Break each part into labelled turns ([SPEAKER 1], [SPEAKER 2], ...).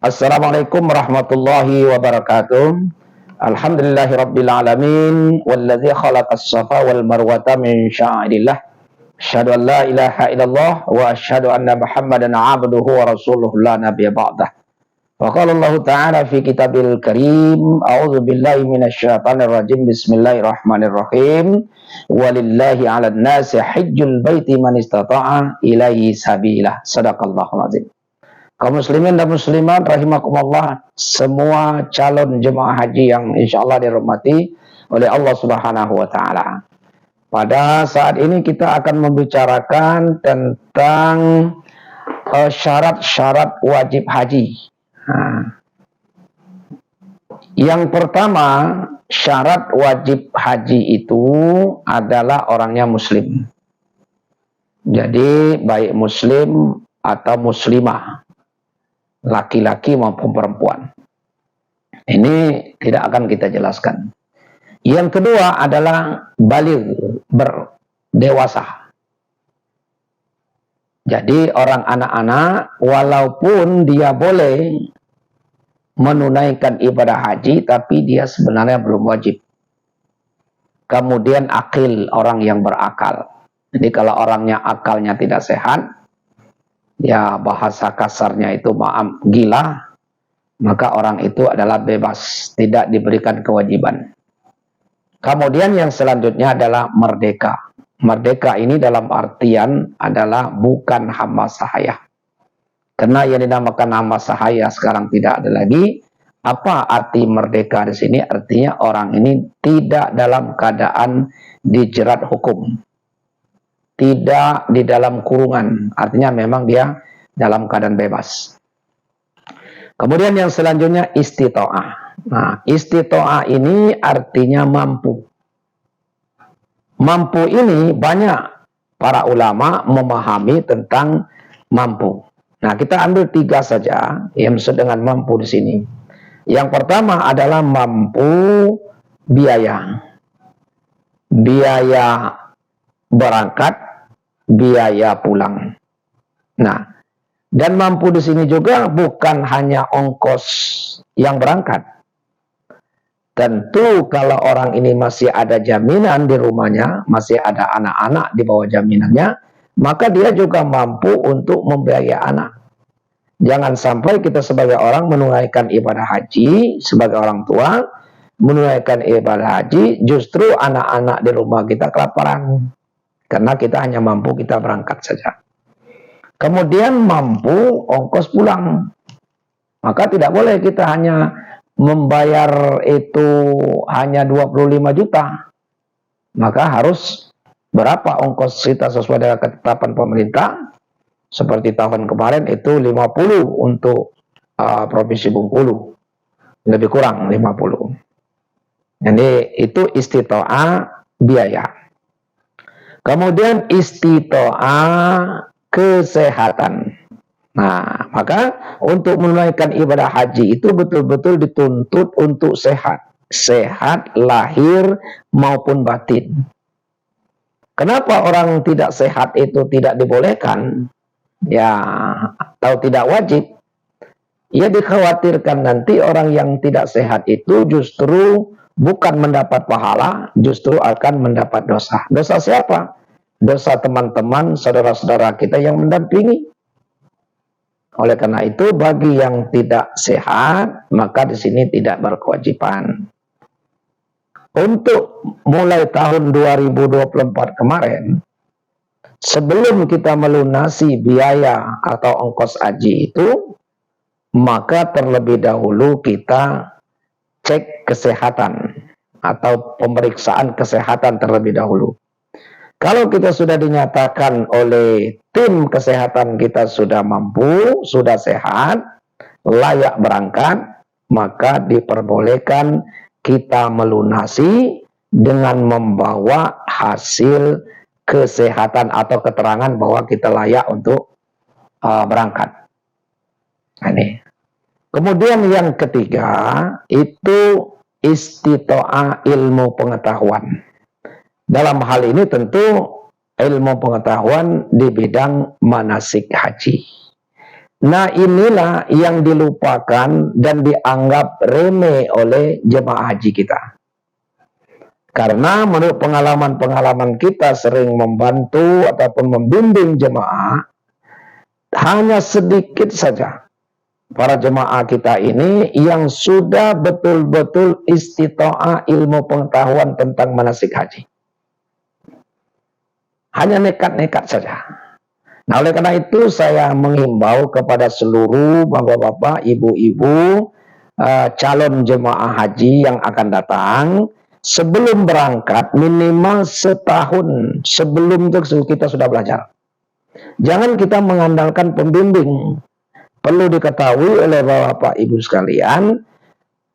[SPEAKER 1] Assalamualaikum warahmatullahi wabarakatuh. Alhamdulillahirabbil alamin wallazi khalaqas safa wal marwata min sya'rillah. Asyhadu an la ilaha illallah wa asyhadu anna Muhammadan 'abduhu wa rasuluhu la nabiyya ba'dah. Wa qala Allah ta'ala fi kitabil karim, a'udzu billahi minasyaitonir rajim. Bismillahirrahmanirrahim. Walillahi 'alan nasi hajjul baiti man istata'a ilaihi sabila. Shadaqallahul azim. Kaum muslimin dan muslimat rahimakumullah, semua calon jemaah haji yang insyaallah dirahmati oleh Allah Subhanahu wa taala. Pada saat ini kita akan membicarakan tentang syarat-syarat wajib haji. Yang pertama, syarat wajib haji itu adalah orangnya muslim. Jadi baik muslim atau muslimah, laki-laki maupun perempuan. Ini tidak akan kita jelaskan. Yang kedua adalah baligh, berdewasa. Jadi orang anak-anak walaupun dia boleh menunaikan ibadah haji, tapi dia sebenarnya belum wajib. Kemudian akil, orang yang berakal. Jadi kalau orangnya akalnya tidak sehat, ya bahasa kasarnya itu gila, maka orang itu adalah bebas, tidak diberikan kewajiban. Kemudian yang selanjutnya adalah merdeka. Merdeka ini dalam artian adalah bukan hamba sahaya. Karena yang dinamakan hamba sahaya sekarang tidak ada lagi. Apa arti merdeka di sini? Artinya orang ini tidak dalam keadaan dijerat hukum, tidak di dalam kurungan, artinya memang dia dalam keadaan bebas. Kemudian yang selanjutnya istita'ah. Nah, istita'ah ini artinya mampu. Mampu ini banyak para ulama memahami tentang mampu. Nah, kita ambil 3 saja yang maksud dengan mampu di sini. Yang pertama adalah mampu biaya. Biaya berangkat, biaya pulang. Nah, dan mampu di sini juga bukan hanya ongkos yang berangkat. Tentu kalau orang ini masih ada jaminan di rumahnya, masih ada anak-anak di bawah jaminannya, maka dia juga mampu untuk membiayai anak. Jangan sampai kita sebagai orang menunaikan ibadah haji, sebagai orang tua menunaikan ibadah haji, justru anak-anak di rumah kita kelaparan. Karena kita hanya mampu kita berangkat saja. Kemudian mampu ongkos pulang. Maka tidak boleh kita hanya membayar itu hanya 25 juta. Maka harus berapa ongkos kita sesuai dengan ketetapan pemerintah. Seperti tahun kemarin itu 50 untuk Provinsi Bengkulu. Lebih kurang 50. Jadi itu istita'ah biaya. Kemudian istita'ah kesehatan. Nah, maka untuk menunaikan ibadah haji itu betul-betul dituntut untuk sehat. Sehat lahir maupun batin. Kenapa orang tidak sehat itu tidak dibolehkan? Ya, atau tidak wajib? Ya dikhawatirkan nanti orang yang tidak sehat itu justru bukan mendapat pahala, justru akan mendapat dosa. Dosa siapa? Dosa teman-teman, saudara-saudara kita yang mendampingi. Oleh karena itu, bagi yang tidak sehat, maka di sini tidak berkewajiban. Untuk mulai tahun 2024 kemarin, sebelum kita melunasi biaya atau ongkos haji itu, maka terlebih dahulu kita cek kesehatan atau pemeriksaan kesehatan terlebih dahulu. Kalau kita sudah dinyatakan oleh tim kesehatan kita sudah mampu, sudah sehat, layak berangkat, maka diperbolehkan kita melunasi dengan membawa hasil kesehatan atau keterangan bahwa kita layak untuk berangkat. Ini. Kemudian yang ketiga itu istita'ah ilmu pengetahuan. Dalam hal ini tentu ilmu pengetahuan di bidang manasik haji. Nah, inilah yang dilupakan dan dianggap remeh oleh jemaah haji kita. Karena menurut pengalaman-pengalaman kita sering membantu ataupun membimbing jemaah, hanya sedikit saja para jemaah kita ini yang sudah betul-betul istita'ah ilmu pengetahuan tentang manasik haji. Hanya nekat-nekat saja. Nah, oleh karena itu saya menghimbau kepada seluruh bapak-bapak, ibu-ibu, calon jemaah haji yang akan datang, sebelum berangkat minimal setahun sebelum itu kita sudah belajar. Jangan kita mengandalkan pembimbing. Perlu diketahui oleh bapak ibu sekalian,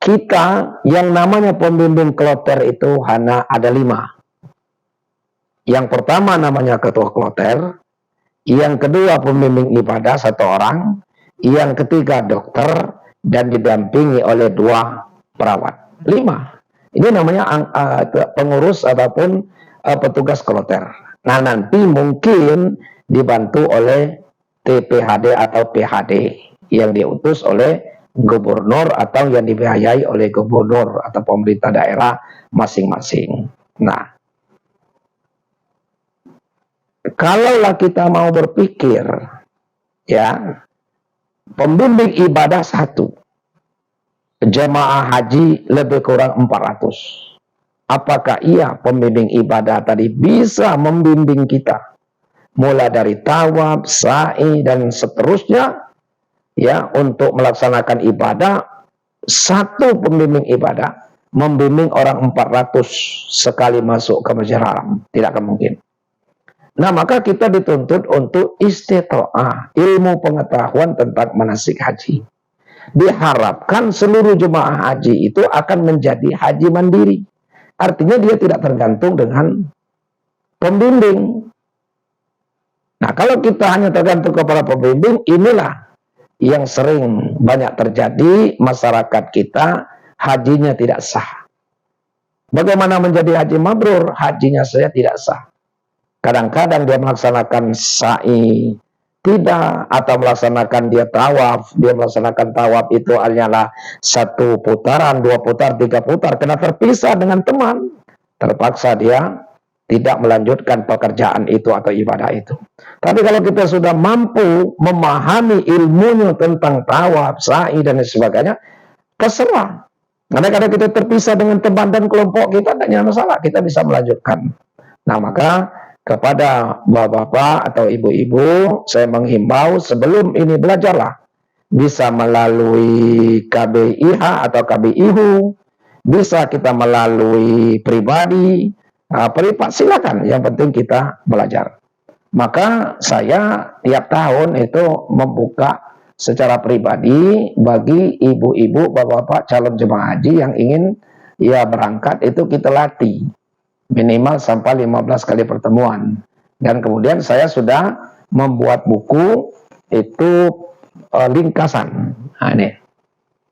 [SPEAKER 1] kita yang namanya pembimbing kloter itu hanya ada 5. Yang pertama namanya ketua kloter, yang kedua pembimbing ibadah 1 orang, yang ketiga dokter, dan didampingi oleh 2 perawat. 5. Ini namanya pengurus ataupun petugas kloter. Nah, nanti mungkin dibantu oleh TPHD atau PHD yang diutus oleh gubernur atau yang dibiayai oleh gubernur atau pemerintah daerah masing-masing. Nah, kalaulah kita mau berpikir, ya, pembimbing ibadah 1, jemaah haji lebih kurang 400. Apakah iya pembimbing ibadah tadi bisa membimbing kita mulai dari tawaf, sa'i, dan seterusnya, ya, untuk melaksanakan ibadah? 1 pembimbing ibadah membimbing orang 400 sekali masuk ke Masjidil Haram, tidak akan mungkin. Nah, maka kita dituntut untuk istita'ah ilmu pengetahuan tentang manasik haji. Diharapkan seluruh jemaah haji itu akan menjadi haji mandiri. Artinya dia tidak tergantung dengan pembimbing. Nah, kalau kita hanya tergantung kepada pembimbing, inilah yang sering banyak terjadi, masyarakat kita hajinya tidak sah. Bagaimana menjadi haji mabrur? Hajinya saja tidak sah. Kadang-kadang dia melaksanakan sa'i tidak, atau melaksanakan dia melaksanakan tawaf itu hanyalah 1 putaran, 2 putar, 3 putar, karena terpisah dengan teman, terpaksa dia tidak melanjutkan pekerjaan itu atau ibadah itu. Tapi kalau kita sudah mampu memahami ilmunya tentang tawaf, sa'i, dan sebagainya, terserah. Kadang-kadang kita terpisah dengan teman dan kelompok kita, tidak ada masalah, kita bisa melanjutkan. Nah, maka kepada bapak-bapak atau ibu-ibu, saya menghimbau sebelum ini belajarlah. Bisa melalui KBIH atau KBIHU, bisa kita melalui pribadi, privat, silakan. Yang penting kita belajar. Maka saya tiap tahun itu membuka secara pribadi bagi ibu-ibu, bapak-bapak calon jemaah haji yang ingin ya berangkat, itu kita latih. Minimal sampai 15 kali pertemuan. Dan kemudian saya sudah membuat buku itu ringkasan. Nah, ini.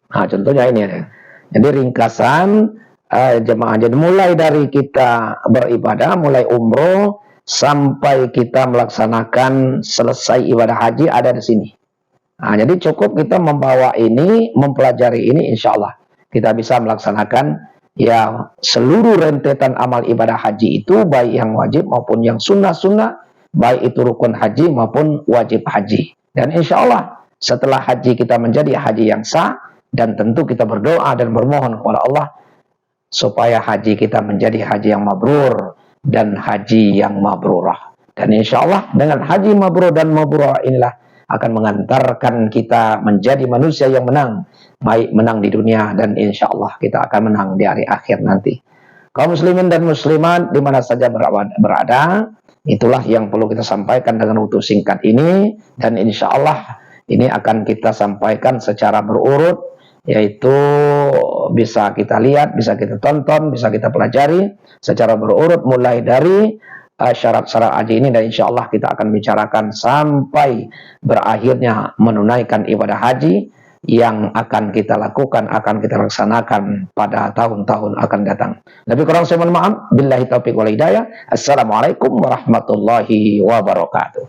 [SPEAKER 1] Nah, contohnya ini. Jadi ringkasan jemaah. Jadi mulai dari kita beribadah, mulai umroh sampai kita melaksanakan selesai ibadah haji ada di sini. Nah, jadi cukup kita membawa ini, mempelajari ini, insya Allah kita bisa melaksanakan ya seluruh rentetan amal ibadah haji itu, baik yang wajib maupun yang sunnah-sunnah, baik itu rukun haji maupun wajib haji. Dan insya Allah setelah haji kita menjadi haji yang sah, dan tentu kita berdoa dan bermohon kepada Allah supaya haji kita menjadi haji yang mabrur dan haji yang mabrurah. Dan insya Allah dengan haji mabrur dan mabrurah inilah akan mengantarkan kita menjadi manusia yang menang, baik menang di dunia dan insya Allah kita akan menang di hari akhir nanti. Kaum muslimin dan muslimat di mana saja berada, itulah yang perlu kita sampaikan dengan waktu singkat ini, dan insya Allah ini akan kita sampaikan secara berurut, yaitu bisa kita lihat, bisa kita tonton, bisa kita pelajari secara berurut mulai dari syarat-syarat haji ini, dan insya Allah kita akan bicarakan sampai berakhirnya menunaikan ibadah haji yang akan kita lakukan, akan kita laksanakan pada tahun-tahun akan datang. Lebih kurang saya mohon maaf. Billahi taufiq wal hidayah. Assalamualaikum warahmatullahi wabarakatuh.